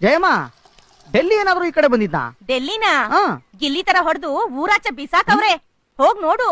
ಜಯಮ್ಮ, ಡೆಲ್ಲಿ ಏನಾದ್ರು ಈ ಕಡೆ ಬಂದಿದ್ನಾ? ಡೆಲ್ಲಿನ ಗಿಲ್ಲಿ ತರ ಹೊಡೆದು ಊರಾಚೆ ಬಿಸಾಕವ್ರೆ, ಹೋಗ್ ನೋಡು.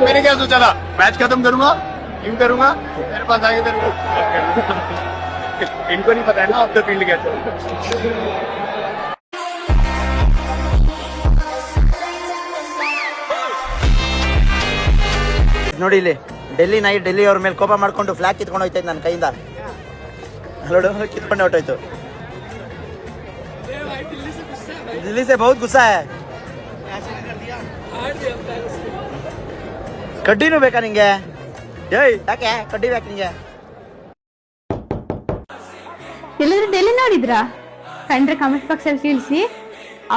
मैंने क्या सोचा था, मैच खत्म करूंगा, यूं करूंगा, मेरे पास आगे इनको नहीं पता है ना ऑफ द फील्ड कैसे. ನೋಡಿ ಇಲ್ಲಿ ಡೆಲ್ಲಿ ನಾಯಿ ಡೆಲ್ಲಿ ಅವ್ರ ಮೇಲೆ ಕೋಪ ಮಾಡ್ಕೊಂಡು ಫ್ಲಾಗ್ ಕಿತ್ಕೊಂಡು ಹೋಯ್ತೈತೆ ನನ್ನ ಕೈಯಿಂದ. ನೋಡು ಕಿತ್ಕೊಂಡು ಹೊಟ್ಟೋಯ್ತು. दिल्ली से बहुत गुस्सा है. ಕಡ್ಡಿನೂ ಬೇಕಾ ನಿಂಗೆ? ಯಾಕೆ ಕಡ್ಡಿ ಬೇಕು ನಿಂಗೆ? ಎಲ್ಲಾದ್ರೂ ಡೆಲ್ಲಿ ನೋಡಿದ್ರಾ? ಕಂಡ್ರೆ ಕಮೆಂಟ್ ಬಾಕ್ಸ್ ಅಲ್ಲಿ ತಿಳಿಸಿ.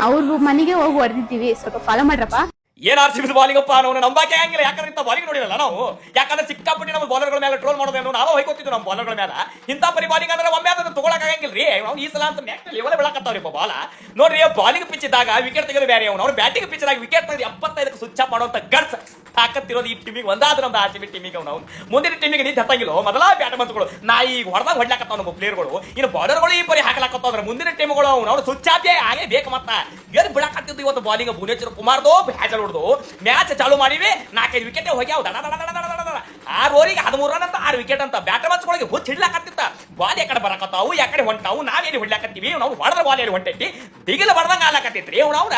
ಅವ್ರ ಮನೆಗೆ ಹೋಗಿ ಹೊಡೆದಿದ್ದೀವಿ, ಸ್ವಲ್ಪ ಫಾಲೋ ಮಾಡ್ರಪ್ಪ. ಏನ್ ಆರ್ಸಿಬಿದ ಬಾಲಿಂಗಪ್ಪ, ನಾವು ನಂಬಾಕೆ ಹಂಗಿಲ್ಲ. ಯಾಕಂದ್ರೆ ಇಂಥ ಬಾಲಿಂಗ್ ನೋಡಿರಲ್ಲ ನಾವು. ಯಾಕಂದ್ರೆ ಸಿಕ್ಕಾಪಟ್ಟಿ ನಮ್ಮ ಬಾಲರ್ಗಳ ಮೇಲೆ ಟ್ರೋಲ್ ಮಾಡೋದು ನಾವು ಹೊಯ್ಕೋತಿದ್ವಿ ನಮ್ಮ ಬಾಲರ್ಗಳ ಮೇಲೆ. ಇಂಥ ಪರಿ ಬಾಲಿಂಗ್ ಅಂದ್ರೆ ಒಮ್ಮೆ ಅದನ್ನು ತಗೊಳಕ್ ಆಗಂಗಿಲ್ರಿ. ಅವ್ನು ಈ ಸಲ ಅಂತ ನೆಕ್ಸ್ಟ್ ಲೆವೆಲ್ ಬೆಳಕತ್ತಾವ್ರಿಪ್ಪ ಬಾಲ. ನೋಡ್ರಿ, ಬಾಲಿಂಗ್ ಪಿಚ್ ಇದ್ದಾಗ ವಿಕೆಟ್ ತೆಗೆದು ಬೇರೆ, ಅವ್ರು ಬ್ಯಾಟಿಂಗ್ ಪಿಚ್ ದಾಗ ವಿಕೆಟ್ ತೆಗೆದು 75ಕ್ಕೆ ಸ್ವಿಚ್ ಆಫ್ ಮಾಡುವಂತ ಗಟ್ಸ್ ತಾಕತ್ತಿರೋದು ಈ ಟೀಮಿಗೆ ಒಂದಾದ್ರೂ ನಮ್ದು ಆರ್ಸಿಬಿ ಟೀಮಿಗೆ. ನಾವು ಮುಂದಿನ ಟೀಮಿಗೆ ನಿಂತು ಹತ್ತಂಗಿಲ್ಲ. ಮೊದಲ ಬ್ಯಾಟ್ ಮಂತ್ಗಳು ನಾ ಈಗ ಹೊಡೆದಾಗ ಹೊಡ್ಲಾಕತ್ತಾವ ನಮ್ಮ ಪ್ಲೇಯರ್ಗಳು. ಇನ್ನು ಬಾಲರ್ಗಳು ಈ ಪರಿ ಹಾಕಲಾಕತ್ತವ್ರೆ. ಮುಂದಿನ ಟೀಮ್ಗಳು ಅವ್ನು ಸ್ವಿಚ್ ಆಫ್ ಆಗೇ ಬೇಕು. ಮತ್ತ ಏನು ಬಿಡಕತ್ತಿದ್ದು ಇವತ್ತು ಬಾಲಿಂಗ್ ಭುವನೇಶ್ವರ್ ಕುಮಾರ್ದು ಹ್ಯಾಚಲ್ ಹೊಡೆದು ಮ್ಯಾಚ್ ಚಾಲು ಮಾಡಿವಿ. 4-5 ವಿಕೆಟ್ ಹೋಗ್ಯಾವ. 6 ಓವರಿಗೆ 13 ರನ್ ಅಂತ 6 ವಿಕೆಟ್ ಅಂತ ಬ್ಯಾಟರ್ ಮನ್ಸ್ಗಳಿಗೆ ಹುಚ್ಚ ಹಿಡ್ಲಾಕತ್ತಿತ್ತ. ಬಾಲ್ ಯಾಕಡೆ ಬರಕತ್ತಾವು, ಯಾಕಡೆ ಹೊಂಟಾವು, ನಾವೇನು ಹೊಡ್ಲಾಕತ್ತೀವಿ. ನಾವು ಹೊಡೆದ ಬಾಲ್ ಏನು ಹೊಂಟೈತಿ, ದಿಗಿಲ ಹೊಡೆದಂಗ ಆಲಾಕತ್ತೈತ್ರಿ. ಅವ್ನ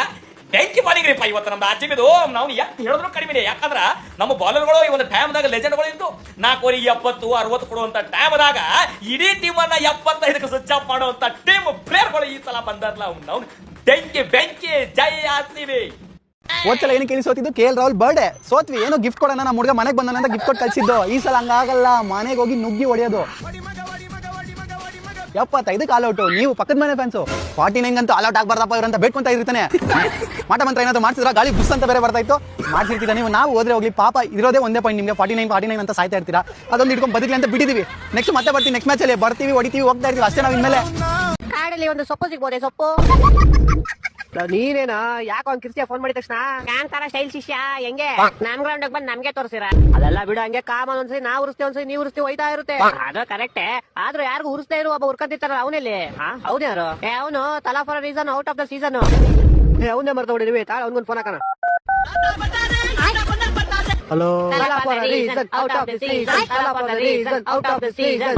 ಬೆಂಕಿ ಬಾಲಿಂಗ್ ರೀಪ ಇವತ್ತು ನಮ್ದು ಆರ್ಸಿಬಿದು. ನಾವು ಎಷ್ಟು ಹೇಳಿದ್ರು ಕಡಿಮೆ. ಯಾಕಂದ್ರ ನಮ್ಮ ಬಾಲರ್ಗಳು ಈ ಒಂದು ಟೈಮ್ದಾಗ ಲೆಜೆಂಡ್ಗಳು ಇದ್ದು 4 ಓವರಿಗೆ 70, 60 ಕೊಡುವಂತ ಟೈಮ್ದಾಗ ಇಡೀ ಟೀಮ್ ಅನ್ನ 75ಕ್ಕೆ ಸ್ವಿಚ್ ಆಫ್ ಮಾಡುವಂತ ಟೀಮ್ ಪ್ಲೇಯರ್ಗಳು ಈ ಸಲ ಬಂದಾರಲ್ಲ. ನಾವು ಬೆಂಕಿ ಬೆಂಕಿ ಜೈ ಆರ್ಸಿಬಿ. ಹೋದ್ಸಲ ಏನಕ್ಕೆ ಸೋತಿದ್ದು? KL ರಾಹುಲ್ ಬರ್ಡೇ ಸೋತ್ವಿ. ಏನೋ ಗಿಫ್ಟ್ ಕೊಡೋಣ, ನಮ್ಮ ಹುಡುಗ ಮನೆಗೆ ಬಂದಾನ ಅಂತ ಗಿಫ್ಟ್ ಕೊಟ್ಟು ಕಳ್ಸಿದ್ದು. ಈ ಸಲ ಹಂಗಾಗಲ್ಲ, ಮನೆಗೆ ಹೋಗಿ ನುಗ್ಗಿ ಹೊಡೆಯೋದು. 75ಕ್ಕೆ ಆಲ್ ಔಟ್. ನೀವು ಪಕ್ಕದ ಮನೆ ಫ್ಯಾನ್ಸು 49 ಅಂತೂ ಆಲ್ ಔಟ್ ಆಗ್ಬಾರ್ದಪ್ಪ ಇವ್ರಂತ ಬೇಡ್ಕೊಂತ ಇರ್ತಾನೆ. ಮಾಟ ಮಂತ್ರ ಏನಾದ್ರು ಮಾಡ್ಸಿದ್ರ ಗಾಳಿ ಬುಸ್ ಅಂತ ಬೇರೆ ಬರ್ತಾ ಇತ್ತು. ಮಾಡ್ಸಿರ್ತೀರ ನೀವು. ನಾವು ಹೋದ್ರೆ ಹೋಗ್ಲಿ, ಪಾಪ ಇರೋದೇ ಒಂದೇ ಪಾಯಿಂಟ್ ನಿಮಗೆ. 49 ಅಂತ ಸಾಯ್ತಾ ಇರ್ತೀರಾ. ಅದೊಂದು ಇಟ್ಕೊಂಡು ಬದುಕಲಿ ಅಂತ ಬಿಟ್ಟಿದೀವಿ. ನೆಕ್ಸ್ಟ್ ಮತ್ತೆ ಬರ್ತೀವಿ. ನೆಕ್ಸ್ಟ್ ಮ್ಯಾಚ್ ಅಲ್ಲಿ ಬರ್ತೀವಿ, ಹೊಡಿತೀವಿ, ಹೋಗ್ತಾ ಇರ್ತೀವಿ ಅಷ್ಟೇ. ನಾವು ಇನ್ಮೇಲೆ ಕಾಡಲ್ಲಿ ಒಂದು ಸೊಪ್ಪು ಸಿಗ್ಬೋದೆ? ಸೊಪ್ಪು ನೀನೇನಾ? ಯಾಕೆ ಅವ್ನ್ ಕಿರ್ತಿಯ ಫೋನ್ ಮಾಡಿದ ತಕ್ಷಣ ಕಾಂತಾರ ಸ್ಟೈಲ್ ಶಿಷ್ಯ ಹೆಂಗೆ ನಮ್ ಗ್ರೌಂಡ್ ಬಂದ್ ನಮ್ಗೆ ತೋರಿಸಿರ? ಅದೆಲ್ಲ ಬಿಡು, ಹಂಗೆ ಕಾಮನ್ ಒಂದ್ಸರಿ ನಾ ಉರಿಸ್ತೀವಿ, ಒಂದ್ಸರಿ ನೀವ್ ಉರಿಸ್ತೀವಿ, ಹೋಯ್ತಾ ಇರುತ್ತೆ. ಅದು ಕರೆಕ್ಟೇ. ಆದ್ರೂ ಯಾರಿಗೂ ಉರಿಸ್ತಾ ಇರೋ ಒಬ್ಬ ಉರ್ಕಂತಿರ್ತಾರ, ಅವನಲ್ಲಿ ಅವ್ನು ಯಾರು? ಅವನು ತಲಾ for reason out of the season. ಅವನೇ ಮರ್ತ ಹೊಡಿದ್ವಿ. ತಾಳ ಅವ್ನಿಗೊಂದು ಫೋನ್ ಹಾಕೋಣ. Hello, out of the season, out of the season.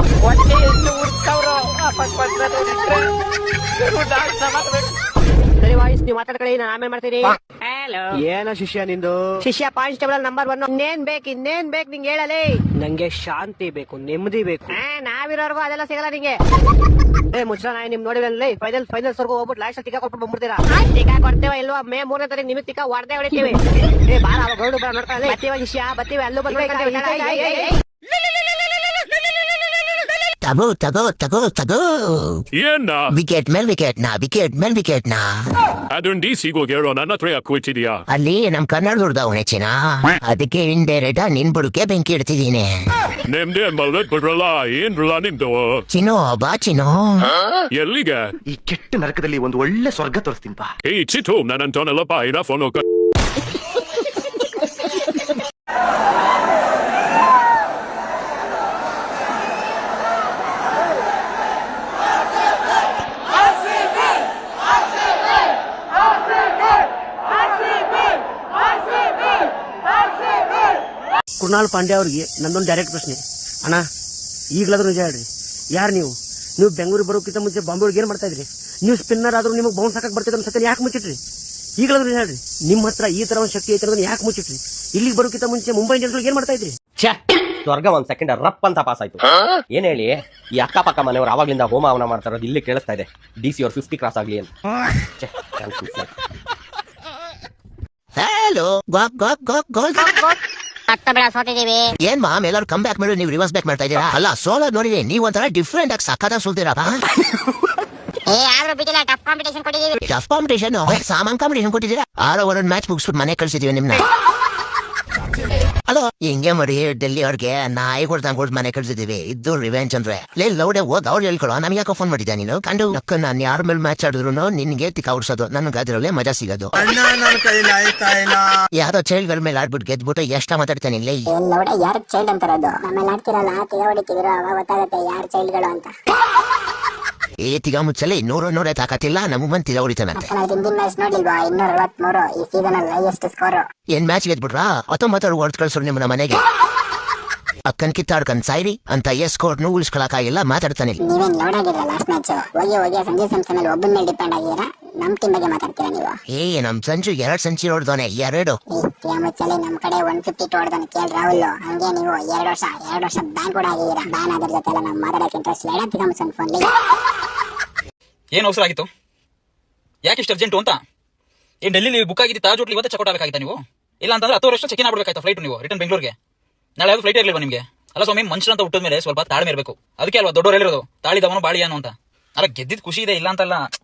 ಸರಿ ವಾಯ್ಸ್, ನೀವು ಮಾತಾಡ್ಕೊಳ್ಳಿ, ನಾನು ಆಮೇಲೆ ಮಾಡ್ತೀನಿ. ಹಲೋ, ಏನ ಶಿಷ್ಯ ನಿಂದು? ಶಿಷ್ಯ ಕಾನ್ಸ್ಟೇಬಲ್ ನಂಬರ್ 1. ಇನ್ನೇನ್ ಬೇಕು ನಿಂಗೆ ಹೇಳಲಿ? ನಂಗೆ ಶಾಂತಿ ಬೇಕು, ನೆಮ್ಮದಿ ಬೇಕು. ನಾವಿರೋರ್ಗು ಅದೆಲ್ಲ ಸಿಗಲ್ಲ ನಿಂಗೆ. ಮುಚ್ಚ, ನಾ ನಿಮ್ ನೋಡಿಲ್ಲ. ಫೈನಲ್ಸ್ ವರ್ಗು ಹೋಗ್ಬಿಟ್ಟು ಲಾಸ್ಟ್ ಟಿಕಾ ಕೊಟ್ಬಿಟ್ಟು ಬಂದ್ಬಿಡ್ತೀರಾ. ಟಿಕಾ ಕೊಡ್ತೇವ ಇಲ್ವಾ? ಮೇ 3ನೇ ತಾರೀಕು ನಿಮಗೆ ಟಿಕಾ ಹೊಡೆದೇ ಹೊಡಿತೀವಿ. ಬಾರ ಗೌಡು ಬರ ನೋಡ್ಕೊಳ್ಳಿ. ಬತ್ತೀವ ಶಿಷ್ಯ, ಬತ್ತೀವಿ. ಅಲ್ಲೂ ಬಂದು ತಗೋ ಏನ್ನ ವಿಕೆಟ್ ಮೇಲ್ ವಿಕೆಟ್ನ ಅದನ್ನ ಡಿಸಿಗೆ ಹೇಳೋ, ನನ್ನ ಹತ್ರ ಯಾಕೆ ಕೂತಿದ್ಯಾ? ಅಲ್ಲಿ ನಮ್ ಕನ್ನಡದವ್ರದ ಅವನೇ ಚಿನ್ನ, ಅದಕ್ಕೆ ಇಂಡೈರೆಕ್ಟ್ ನಿನ್ ಬುಡಕ್ಕೆ ಬೆಂಕಿ ಇಡ್ತಿದೀನಿ. ನಿಮ್ದೇ ಮಲ್ಗದ್ ಬಿಡ್ರಲ್ಲ, ಏನ್ರಲ್ಲ ನಿಮ್ದು? ಚಿನ್ನು ಬಾ ಚಿನ್ನು. ಎಲ್ಲಿಗೆ? ಈ ಕೆಟ್ಟ ನರಕದಲ್ಲಿ ಒಂದು ಒಳ್ಳೆ ಸ್ವರ್ಗ ತೋರಿಸ್ತೀನಿ ಬಾ. ಈ ಚಿತ್ತು ನನ್ನಂತವನಲ್ಲಪ್ಪ. ಇರ ಫೋನ್ ಕೃಣಾಲ್ ಪಾಂಡ್ಯ ಅವ್ರಿಗೆ ನಂದೊಂದು ಡೈರೆಕ್ಟ್ ಪ್ರಶ್ನೆ. ಅಣ್ಣ ಈಗಲಾದ್ರೂ ನಿಜ ಹೇಳ್ರಿ, ಯಾರು ನೀವು ಬೆಂಗಳೂರಿಗೆ ಬರೋಕ್ಕಿಂತ ಮುಂಚೆ ಬಾಂಬೆ ಒಳಗೆ ಏನು ಮಾಡ್ತಾ ಇದ್ರಿ? ನೀವು ಸ್ಪಿನ್ನರ್ ಆದ್ರೂ ನಿಮಗೆ ಬೌನ್ಸ್ ಹಾಕಕ್ಕೆ ಬರ್ತಿದ್ರೆ ನಮ್ಮ ಸತ್ಯ ಯಾಕೆ ಮುಚ್ಚಿಟ್ರಿ? ಈಗಲಾದ್ರೂ ನಿಜ ಹೇಳ್ರಿ, ನಿಮ್ಮ ಹತ್ರ ಈ ತರ ಒಂದು ಶಕ್ತಿ ಐತೆ ಅನ್ನೋದನ್ನ ಯಾಕೆ ಮುಚ್ಚಿಟ್ರಿ? ಇಲ್ಲಿಗೆ ಬರೋಕ್ಕಿಂತ ಮುಂಚೆ ಮುಂಬೈ ಇಂಡಿಯನ್ಸ್ ಒಳಗೆ ಏನು ಮಾಡ್ತಾ ಇದ್ರಿ? ಸ್ವರ್ಗ ಒಂದ್ ಸೆಕೆಂಡ್ ರಪ್ ಅಂತ ಪಾಸ್ ಆಯ್ತು. ಏನ್ ಹೇಳಿ, ಈ ಅಕ್ಕಪಕ್ಕ ಮನೆಯವರು ಆವಾಗ್ಲಿಂದ ಹೋಮ ಹವನ ಮಾಡ್ತಾ ಇರೋದು ಇಲ್ಲಿ ಕೇಳಿಸ್ತಾ ಇದೆ. DC ಅವ್ರು 50 ಕ್ರಾಸ್ ಆಗ್ಲಿ ಅಂತ. ಹಲೋ ಗಾಪ್ ಗಾಪ್ ಗಾಪ್ ಗಾಪ್ ಬೇಡ ಸೋತಿದೀವಿ. ಏನ್ ಮಾಮ್ ಎಲ್ಲರೂ ಕಮ್ ಬ್ಯಾಕ್ ಮಾಡಿ ನೀವು ರಿವರ್ಸ್ ಬ್ಯಾಕ್ ಮಾಡ್ತಾ ಇದೀರಾ? ಅಲ್ಲ ಸೋಲೋದ್ ನೋಡಿದ್ರೆ ನೀವು ಒಂಥರ ಡಿಫ್ರೆಂಟ್ ಆಗಿ ಸಕ್ಕತ್ತಾಗಿ ಸೋಲ್ತೀರಪ್ಪ. ಆದ್ರೂ ಬಿಟ್ಟಿಲ್ಲ, ಟಫ್ ಕಾಂಪಿಟೇಷನ್ ಕೊಟ್ಟಿದ್ದೀವಿ. ಟಫ್ ಕಾಂಪಿಟೇಷನ್ ಸಾಮಾನ್ ಕಾಂಪಿಟೇಷನ್ ಕೊಟ್ಟಿದ್ದೀರಾ? 6 ಮ್ಯಾಚ್ ಮುಗಿಸ್ಬಿಟ್ಟು ಮನೆ ಕಳ್ಸಿದೀವಿ ನಿಮ್ನ. ಹಲೋ ಹಿಂಗೆ ಮಾಡಿ ಡೆಲ್ಲಿ ಅವ್ರಿಗೆ ನಾಯಿ ಕೊಡ್ದಂಗ್ ಮನೆ ಕಳ್ಸಿದೀವಿ. ಇದು ರಿವೆಂಜ್ ಅಂದ್ರೆ ಲೌಡೆ ಹೋದ್ ಅವ್ರು ಹೇಳ್ಕೊಳೋ ನಮ್ಗೆ ಯಾಕೋ ಫೋನ್ ಮಾಡಿದ್ದೆ ನೀನು ಕಂಡು ನಕ್ಕ ನಾನು ಯಾರ ಮೇಲೆ ಮ್ಯಾಚ್ ಆಡಿದ್ರು ನಿನ್ಗೆ ತಿಕ್ಕ ಉಡ್ಸೋದು, ನನ್ಗೆ ಅದ್ರಲ್ಲೇ ಮಜಾ ಸಿಗೋದು. ಯಾರೋ ಚೈಲ್ಡ್ಗಳ ಮೇಲೆ ಆಡ್ಬಿಟ್ಟು ಗೆದ್ಬಿಟ್ಟು ಎಷ್ಟ ಮಾತಾಡ್ತಾನೆ ಇಲ್ಲಿ. ಯಾರು ಚೈಲ್ಡ್ ಅಂತಾರದು? ಆಮೇಲೆ ಆಡ್ತಿರಲ್ಲ, ತಿಗ ಹೊಡಿತಿದ್ರು, ಅವಾಗ ಗೊತ್ತಾಗುತ್ತೆ ಯಾರು ಚೈಲ್ಡ್ಗಳು ಅಂತ. ತಿಗ ಮುಚ್ಚಲಿ 100 ತಾಕತ್ತಿಲ್ಲ ನಮ್ಮ ಮಂದಿ ತಿಗ ಹೊಡಿತಾನಂತೆ. ಹಿಂದಿನ ಮ್ಯಾಚ್ ನೋಡಿಲ್ವಾ? 263 ಈ ಸೀಸನ್ ಅಲ್ಲಿ ಹೈಯೆಸ್ಟ್ ಸ್ಕೋರ್. ಏನ್ ಮ್ಯಾಚ್ ಗೆದ್ಬಿಟ್ರಾ? 19 ಹೊಡೆದ್ ಕಳ್ಸೋರು ನಿಮ್ಮನ್ನ ಮನೆಗೆ. ಅಕ್ಕನ್ ಕಿತ್ತಾಡ್ಕನ್ ಸಾಯ್ರಿ ಅಂತ ಸ್ಕೋರ್ನು ಉಳಿಸ್ಕೊಳಕಾಗಿಲ್ಲ ಮಾತಾಡ್ತಾನೆ. ನೀವೇನ್ ಲೋಡ್ ಆಗಿದ್ರ ಲಾಸ್ಟ್ ಮ್ಯಾಚ್? ಹೋಗಿ ಸಂಜಯ್ ಸ್ಯಾಮ್ಸನ್ ಅಲ್ಲಿ ಒಬ್ಬನ ಮೇಲೆ ಡಿಪೆಂಡ್ ಆಗಿರಾ? ನಮ್ ಟೀಮ್ ಬಗ್ಗೆ ಮಾತಾಡ್ತೀರಾ ನೀವು? ನಮ್ ಸಂಜು 2 ಸೆಂಚುರಿ ಹೊಡೆದವನೆ. 2 ಮುಚ್ಚಲಿ ನಮ್ ಕಡೆ 150 ಹೊಡೆದವನು ಕೇಳ್ ರಾಹುಲ್. ಹಂಗೆ ನೀವು 2 ವರ್ಷ ಬ್ಯಾನ್ ಕೂಡ ಆಗಿದ್ದೀರಾ. ಬ್ಯಾನ್ ಆದ್ರ ಜೊತೆ ಎಲ್ಲ ನಾವು ಮಾತಾಡಕ್ಕೆ ಇಂಟ್ರೆಸ್ಟ್ ಇಲ್ಲ. ತಿಗ ಮುಚ್ಚನ್ ಫೋನ್ ಏನ್ ಅವಸರ ಆಗಿತ್ತು? ಯಾಕೆ ಇಷ್ಟು ಅರ್ಜೆಂಟು ಅಂತ? ಏನ್ ಡೆಲ್ಲಿ ಬುಕ್ ಆಗಿದ್ದು ತಾಜ್ ಹೋಟ್ಲ್ ಇವತ್ತೇ ಚೆಕ್ ಔಟ್ ಆಗಬೇಕಾಯ್ತಾ ನೀವು? ಇಲ್ಲ ಅಂತಂದ್ರೆ 10 ವರ್ಷ ಚೆಕ್ ಇನ್ ಆಗ್ಬೇಕಾಯ್ತಾ ಫ್ಲೈಟ್ ನೀವು ರಿಟರ್ನ್ ಬೆಂಗಳೂರಿಗೆ? ನಾಳೆ ಯಾವ್ದು ಫ್ಲೈಟ್ ಇರಲಿಲ್ವಾ ನಿಮಗೆ? ಅಲ್ಲ ಸ್ವಾಮಿ, ಮನುಷ್ಯನ ಅಂತ ಹುಟ್ಟಿದ ಮೇಲೆ ಸ್ವಲ್ಪ ತಾಳ್ಮೆ ಇರಬೇಕು. ಅದಕ್ಕೆ ಅಲ್ವಾ ದೊಡ್ಡವರು ಹೇಳಿರೋದು ತಾಳಿದವನು ಬಾಳಿಯಾನು ಅಂತ. ಅಲ್ಲ ಗೆದ್ದಿದ್ ಖುಷಿ ಇದೆ ಇಲ್ಲ ಅಂತಲ್ಲ,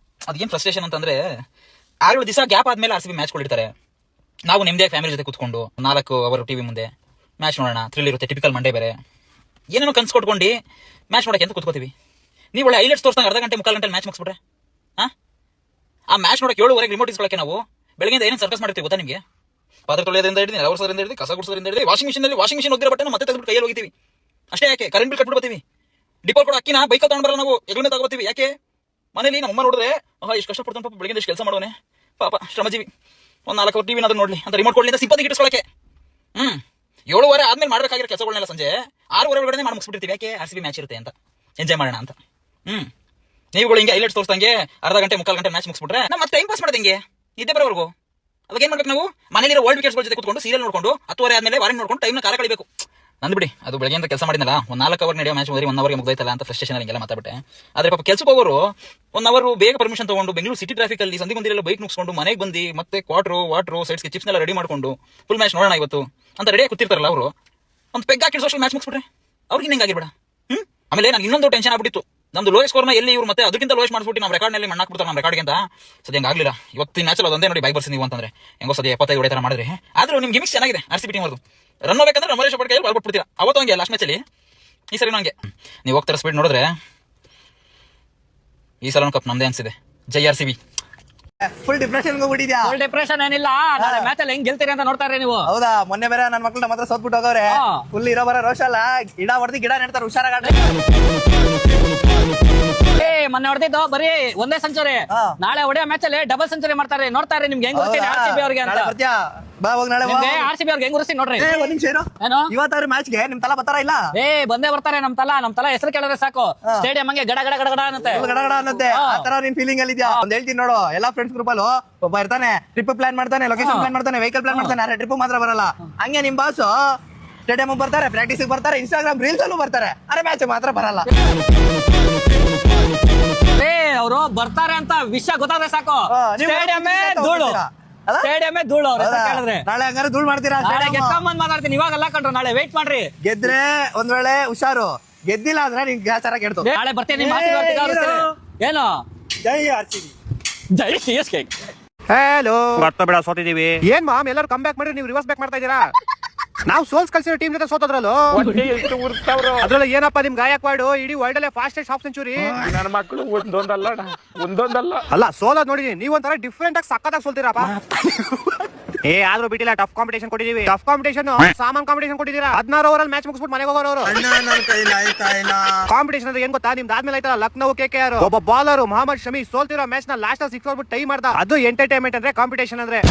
ಅದೇನ್ ಫ್ರಸ್ಟ್ರೇಷನ್ ಅಂತಂದ್ರೆ 6 ದಿವಸ ಗ್ಯಾಪ್ ಆದ್ಮೇಲೆ RCB ಮ್ಯಾಚ್ ಕೊಟ್ಟಿರ್ತಾರೆ. ನಾವು ನಿಮ್ದೇ ಫ್ಯಾಮಿಲಿ ಜೊತೆ ಕೂತ್ಕೊಂಡು 4 ಅವರ್ ಟಿವಿ ಮುಂದೆ ಮ್ಯಾಚ್ ನೋಡೋಣ, ಥ್ರಿಲ್ ಇರುತ್ತೆ, ಟಿಪಿಕಲ್ ಮಂಡೇ ಬೇರೆ, ಏನೇನೋ ಕನ್ಸ್ ಕೊಟ್ಕೊಂಡು ಮ್ಯಾಚ್ ನೋಡಕ್ಕೆ ಅಂತ ಕೂತ್ಕೋತೀವಿ. ನೀವು ಒಳ್ಳೆ ಹೈಲೈಟ್ಸ್ ತೋರಿಸ್ದಂಗೆ ಅರ್ಧ ಗಂಟೆ 3/4 ಗಂಟೆ ಮ್ಯಾಚ್ ಮುಗಿಸ್ಬಿಟ್ರೆ ಆ ಮ್ಯಾಚ್ ನೋಡಕ್ಕೆ 7:30 ರಿಮೋಟ್ ಇಸ್ಕೊಳ್ಳೋಕೆ ನಾವು ಬೆಳಗ್ಗೆ ಏನೇನು ಸರ್ಕಸ್ ಮಾಡ್ತೀವಿ ಗೊತ್ತಾ ನಿಮಗೆ? ಪಾತ್ರೆ ತೊಳೆಯೋದ್ರಿಂದ ಹಿಡಿದು ನೆಲವರ್ಸೋದ್ರಿಂದ ಹಿಡಿದು ಕಸ ಗುಡಿಸೋದ್ರಿಂದ ಹಿಡಿದು ವಾಷಿಂಗ್ ಮಿಷಿನ್ ಒದ್ದಿರೋ ಬಟ್ಟೆ ಮತ್ತೆ ತೆಗೆದುಬಿಟ್ಟು ಕೈಯಲ್ಲಿ ಹೋಗ್ತೀವಿ ಅಷ್ಟೇ. ಯಾಕೆ? ಕರೆಂಟ್ ಬಿಲ್ ಕಟ್ಬಿಟ್ಟು ಬರ್ತೀವಿ. ಡಿಪೋ ಕೂಡ ಅಕ್ಕಿನ ಬೈಕಲ್ಲಿ ತಗೊಂಡು ಬರಲ್ಲ, ನಾವು ಎಗ್ರನ್ನೇ ತಗೋತೀವಿ. ಯಾಕೆ? ಮನೇಲಿ ನಮ್ಮ ಅಮ್ಮ ನೋಡಿದ್ರೆ ಎಷ್ಟು ಕಷ್ಟಪಡ್ತಾನೆ ಪಾಪ, ಬೆಳಗ್ಗೆ ಎಷ್ಟು ಕೆಲಸ ಮಾಡೋನೆ ಪಾಪ, ಶ್ರಮಜೀವಿ. ಒಂದು 4 ಅವರ್ ಟಿವಿ ಅದನ್ನ ನೋಡ್ಲಿ ಅಂತ ರಿಮೋಟ್ ಕೊಡ್ಲಿ ಅಂತ ಸಿಂಪತಿ ಇಟ್ಕೊಳ್ಳೋಕೆ 7:30 ಆದ್ಮೇಲೆ ಮಾಡ್ಬೇಕಾಗಿರೋ ಕೆಲಸಗಳನ್ನೆಲ್ಲ ಸಂಜೆ 6:30 ಒಳಗಡೆ ಮಾಡಿ ಮುಗಿಸ್ಬಿಡ್ತೀವಿ. ಯಾಕೆ? RCB ಮ್ಯಾಚ್ ಇರುತ್ತೆ ಅಂತ ಎಂಜಾಯ್ ಮಾಡೋಣ ಅಂತ. ನೀವುಗಳು ಹಿಂಗೆ ಹೈಲೈಟ್ಸ್ ತೋರಿಸ್ದಂಗೆ ಅರ್ಧ ಗಂಟೆ 3/4 ಗಂಟೆ ಮ್ಯಾಚ್ ಮುಗಿಸ್ಬಿಟ್ರೆ ನಮ್ಮ ಟೈಮ್ ಪಾಸ್ ಮಾಡೋದು ಹಿಂಗೆ ನಿದ್ದೆ ಬರೋವರೆಗೂ. ಅವಾಗ ಏನ್ ಮಾಡ್ಬೇಕು ನಾವು? ಮನೇಲಿರೋ ವರ್ಲ್ಡ್ ವಿಕೆಟ್ಸ್ ಜೊತೆ ಕೂತ್ಕೊಂಡು ಸೀರಿಯಲ್ ನೋಡ್ಕೊಂಡು 10:30 ಆದ್ಮೇಲೆ ವಾರಂಟ್ ನೋಡ್ಕೊಂಡು ಟೈಮ್ನ ಕಾಲ ಕಳಿಬೇಕು. ನಂದು ಬಿಡಿ, ಅದು ಬೆಳಗ್ಗೆಯಿಂದ ಕೆಲಸ ಮಾಡಿದ್ನಲ್ಲ, ಒಂದು 4 ಅವರ್ ನಡೆಯೋ ಮ್ಯಾಚ್ 1 ಅವರ್ಗೆ ಮುಗ್ದೈತಲ್ಲ ಅಂತ ಫ್ರಸ್ಟ್ರೇಷನ್ ಹಿಂಗೆಲ್ಲ ಮಾತಾಡ್ಬಿಟ್ಟೆ. ಆದ್ರೆ ಪಾಪ ಕೆಲ್ಸಕ್ಕೆ ಹೋಗೋರು 1 ಅವರ್ ಬೇಗ ಪರ್ಮಿಷನ್ ತಗೊಂಡು ಬೆಂಗಳೂರು ಸಿಟಿ ಟ್ರಾಫಿಕ್ ಅಲ್ಲಿ ಸಂದಿಗೊಂದಿರೆಲ್ಲ ಬೈಕ್ ನುಗ್ಸ್ಕೊಂಡು ಮನೆಗೆ ಬಂದು ಮತ್ತೆ ವಾಟ್ರು ಸೈಡ್ಸ್ಗೆ ಚಿಪ್ಸ್ನೆಲ್ಲ ರೆಡಿ ಮಾಡ್ಕೊಂಡು ಫುಲ್ ಮ್ಯಾಚ್ ನೋಡೋಣ ಇವತ್ತು ಅಂತ ರೆಡಿ ಕೂತಿರ್ತಾರಲ್ಲ ಅವರು, ಒಂದು ಪೆಗ್ ಹಾಕಿ ಸೋಷಲ್ ಮ್ಯಾಚ್ ಮುಗಿಸ್ಬಿಟ್ರೆ ಅವ್ರಿಗೆ ಹಿಂಗಾಗಿರ್ಬೇಡ. ಆಮೇಲೆ ನಾನು ಇನ್ನೊಂದು ಟೆನ್ಷನ್ ಆಗ್ಬಿಟ್ಟಿತ್ತು, ನಮ್ದು ಲೋಯೆಸ್ಟ್ ಸ್ಕೋರ್ನ ಎಲ್ಲಿ ಇವರು ಮತ್ತೆ ಅದಕ್ಕಿಂತ ಲೋಯೆಸ್ಟ್ ಮಾಡಿಸ್ಬಿಟ್ಟು ನಮ್ಮ ರೆಕಾರ್ಡ್ನಲ್ಲಿ ಮಣ್ಣಾಕ್ಬಿಡ್ತಾರೆ ನಮ್ಮ ರೆಕಾರ್ಡ್ಗೆ ಅಂತ. ಸದ್ಯ ಹಂಗಾಗ್ಲಿಲ್ಲ. ಇವತ್ತಿನ ಮ್ಯಾಚ್ ಅದೊಂದೇ ನೋಡಿ ಬೈಕ್ ಬರ್ಸಿ ನೀವು ಅಂತಂದ್ರೆ ಹೆಂಗೋ ಸದ್ಯ 75 ಹೊಡೆ ತರ ಮಾಡಿದ್ರೆ. ಆದ್ರೂ ನಿಮ್ಗೆ ಗಿಮಿಕ್ಸ್ ಚೆನ್ನಾಗಿದೆ RCB ಟೀಮ್ ಅವ್ರದ್ದು. ರನ್ ಹೋಗ್ಬೇಕಂದ್ರೆ ರಮೇಶ್ ಪಟ್ಕೆ ಬಾಲ್ ಬಿಟ್ಬಿಡ್ತೀರಾ. ಅವತ್ತು ಹಂಗೆ ಲಾಸ್ಟ್ ಮ್ಯಾಚಲ್ಲಿ, ಈ ಸರಿ ಹಂಗೆ ನೀವು ಹೋಗ್ತಾರ ಸ್ಪೀಡ್ ನೋಡಿದ್ರೆ ಈ ಸಲ ಕಪ್ ನಮ್ದೇ ಅನ್ಸಿದೆ. ಜೈ RCB. ಫುಲ್ ಡಿಪ್ರೆಷನ್ ಹೋಗ್ಬಿಟ್ಟಿದ್ಯಾ? ಫುಲ್ ಡಿಪ್ರೆಷನ್ ಏನಿಲ್ಲ, ಮ್ಯಾಚ್ ಅಲ್ಲಿ ಹೆಂಗ್ ಗೆಲ್ತೀರಿ ಅಂತ ನೋಡ್ತಾರೆ ನೀವು. ಹೌದಾ? ಮೊನ್ನೆ ಬೇರೆ ನನ್ನ ಮಕ್ಳು ನಮ್ಮ ಹತ್ರ ಸೋತ್ಬಿಟ್ಟು ಹೋಗವ್ರೆ. ಫುಲ್ ಇರೋ ಬರೋ ರೋಷ ಅಲ್ಲ, ಗಿಡ ಹೊಡೆದು ಗಿಡ ನೆಡ್ತಾರೆ. ಹುಷಾರಾಗ ಮೊನ್ನೆ ಹೊಡೆದಿದ್ದು ಬರೀ 1 ಸೆಂಚುರಿ. ನಾಳೆ ಹೊಡೆಯೋ ಮ್ಯಾಚ್ ಅಲ್ಲಿ ಡಬಲ್ ಸೆಂಚುರಿ ಮಾಡ್ತಾರೆ. ನೋಡ್ತಾರೆ ನಿಮ್ಗೆ ಹೆಂಗ್ ಉರ್ಸ್ತೀನಿ RCB ಅವ್ರಿಗೆ ಅಂತ. ಬಾ ಹೋಗ್ ನಾಳೆ RCB ಅವ್ರಿಗೆ ಹೆಂಗ್ ಉರ್ಸ್ತೀನಿ ನೋಡ್ರಿ. ಒಂದ್ ನಿಮಿಷ ಇರು. ಇವತ್ತಾರು ಮ್ಯಾಚ್ಗೆ ನಿಮ್ ತಲಾ ಬರ್ತಾರ ಇಲ್ಲ? ಬಂದೇ ಬರ್ತಾರೆ. ನಮ್ ತಲಾ ಹೆಸರು ಕೇಳಿದ್ರೆ ಸಾಕು, ಸ್ಟೇಡಿಯಂ ಹಂಗೆ ಗಡ ಗಡ ಗಡ ಗಡ ಅನ್ನತ್ತೆ. ಗಡಗಡ ಅನ್ನತ್ತೆ. ಆ ತರ ನಿನ್ ಫೀಲಿಂಗ್ ಅಲ್ಲಿ ಇದ್ಯಾ? ಒಂದ್ ಹೇಳ್ತೀನಿ ನೋಡು, ಎಲ್ಲಾ ಫ್ರೆಂಡ್ಸ್ ಗ್ರೂಪ್ ಅಲ್ಲೂ ಒಬ್ಬ ಇರ್ತಾನೆ, ಟ್ರಿಪ್ ಪ್ಲಾನ್ ಮಾಡ್ತಾನೆ, ಲೊಕೇಶನ್ ಪ್ಲಾನ್ ಮಾಡ್ತಾನೆ, ವೆಹಿಕಲ್ ಪ್ಲಾನ್ ಮಾಡ್ತಾನೆ. ಅರೆ ಟ್ರಿಪ್ ಮಾತ್ರ ಬರಲ್ಲ. ಹಂಗೆ ನಿಮ್ ಬಾಸ್ ಸ್ಟೇಡಿಯಂ ಬರ್ತಾರೆ, ಪ್ರಾಕ್ಟೀಸ್ ಬರ್ತಾರೆ, ಇನ್ಸ್ಟಾಗ್ರಾಮ್ ರೀಲ್ಸ್ ಅಲ್ಲೂ ಬರ್ತಾರೆ. ಅರೆ ಮ್ಯಾಚ್ ಮಾತ್ರ ಬರಲ್ಲ. ಅವರು ಬರ್ತಾರೆ ಅಂತ ವಿಷಯ ಗೊತ್ತಾದ್ರೆ ಸಾಕು, ಸ್ಟೇಡಿಯಮ್ಮೇ ಧೂಳು. ಸ್ಟೇಡಿಯಮ್ಮೇ ಧೂಳು ಅವ್ರ ಕೇಳಿದ್ರೆ. ನಾಳೆ ಹಂಗಾರೆ ಧೂಳು ಮಾಡ್ತೀರಾ? ಗೆದ್ಕೊಂಬಂದ್ ಮಾತಾಡ್ತೀನಿ, ಇವಾಗೆಲ್ಲ ಕಂಡ್ರು. ನಾಳೆ ವೇಟ್ ಮಾಡ್ರಿ. ಗೆದ್ರೆ ಒಂದ್ ವೇಳೆ ಹುಷಾರು, ಗೆದ್ದಿಲ್ಲ ಅಂದ್ರೆ ನಿನ್ ಗ್ಯಾಚಾರ ಕೆಡ್ತು. ನಾಳೆ ಬರ್ತೀನಿ. ಏನು ಜೈ RCB. ಜೈ CSK. ಹಲೋ ಬರ್ತಾ ಬೇಡ ಸೋತಿದೀವಿ. ಏನ್ ಮಾಮ್ ಎಲ್ಲರೂ ಕಮ್ ಬ್ಯಾಕ್ ಮಾಡಿ ನೀವು ರಿವರ್ಸ್ ಬ್ಯಾಕ್ ಮಾಡ್ತಾ ಇದೀರಾ? ನಾವು ಸೋಲ್ಸ್ ಕಲ್ಸಿರೋ ಟೀಮ್ ಜೊತೆ ಸೋತದ್ರಲ್ಲೂ. ಅದ್ರಲ್ಲ ಏನಪ್ಪ ನಿಮ್ ಗಾಯಕ್ವಾಡು ಇಡೀ ವರ್ಲ್ಡ್ ಅಲ್ಲೇ ಫಾಸ್ಟೆಸ್ಟ್ ಹಾಫ್ ಸೆಂಚುರಿ. ನನ್ನ ಮಕ್ಕಳು ಒಂದೊಂದಲ್ಲ ಅಲ್ಲ ಸೋಲೋದ್ ನೋಡಿದೀನಿ. ನೀವ್ ಒಂಥರ ಡಿಫ್ರೆಂಟ್ ಆಗಿ ಸಕ್ಕತ್ತಾಗಿ ಸೋಲ್ತೀರಪ್ಪ. ಆದ್ರೂ ಬಿಟ್ಟಿಲ್ಲ, ಟಫ್ ಕಾಂಪಿಟೇಷನ್ ಕೊಟ್ಟಿದೀವಿ. ಟಫ್ ಕಾಂಪಿಟೇಷನ್ ಸಾಮಾನ್ ಕಾಂಪಿಟೇಷನ್ ಕೊಟ್ಟಿದ್ದೀರಾ. 16 ಓವರ್ ಮ್ಯಾಚ್ ಮುಗಿಸ್ಬಿಟ್ಟು ಮನೆಗೆ ಹೋಗೋರು. ಕಾಂಪಿಟೇಷನ್ ಅಂದ್ರೆ ಏನ್ ಗೊತ್ತಾ? ನಿಮ್ದು ಆದ್ಮೇಲೆ ಆಯ್ತಲ್ಲ ಲಕ್ನೋ KKR ಒಬ್ಬ ಬಾಲರ್ ಮೊಹಮ್ಮದ್ ಶಮಿ ಸೋಲ್ತಿರೋ ಮ್ಯಾಚ್ ನ ಲಾಸ್ಟ್ 6 ಹೊಡ್ಬಿಟ್ಟು ಟೈ ಮಾಡ್ದ. ಅದು ಎಂಟರ್ಟೈನ್ಮೆಂಟ್ ಅಂದ್ರೆ ಕಾಂಪಿಟೇಷನ್ ಅಂದ್ರೆ.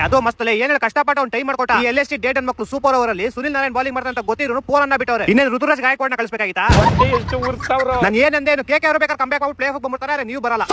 ಅದು ಮಸ್ತಲೆ ಏನೇನು ಕಷ್ಟಪಟ್ಟು ಅವ್ನು ಟೈ ಮಾಡ್ಕೊಟ್ಟ. ಈ LST ಡೇಟ್ ಅನ್ ಮಕ್ಕಳು ಸೂಪರ್ ಓವರ್ ಅಲ್ಲಿ ಸುನಿಲ್ ನಾರಾಯಣ್ ಬಾಲಿಂಗ್ ಮಾಡ್ತಾ ಅಂತ ಗೊತ್ತಿದ್ರು 4 ಅನ್ನ ಬಿಟ್ಟವ್ರೆ. ಇನ್ನೇನು ಋತುರಾಜ್ ಗಾಯಕ್ವಾಡ್ನ ಕಳಿಸ್ಬೇಕಾಗಿತ್ತಾ? ನಾನು ಏನಂದೇನು KKR ಬೇಕಾದ್ರೆ ಕಂಬ್ಯಾಕ್ ಆಗ್ಬಿಟ್ಟು ಪ್ಲೇ ಆಫ್ ಬಂದ್ಬಿಡ್ತಾರೆ, ನೀವು ಬರಲ್ಲ.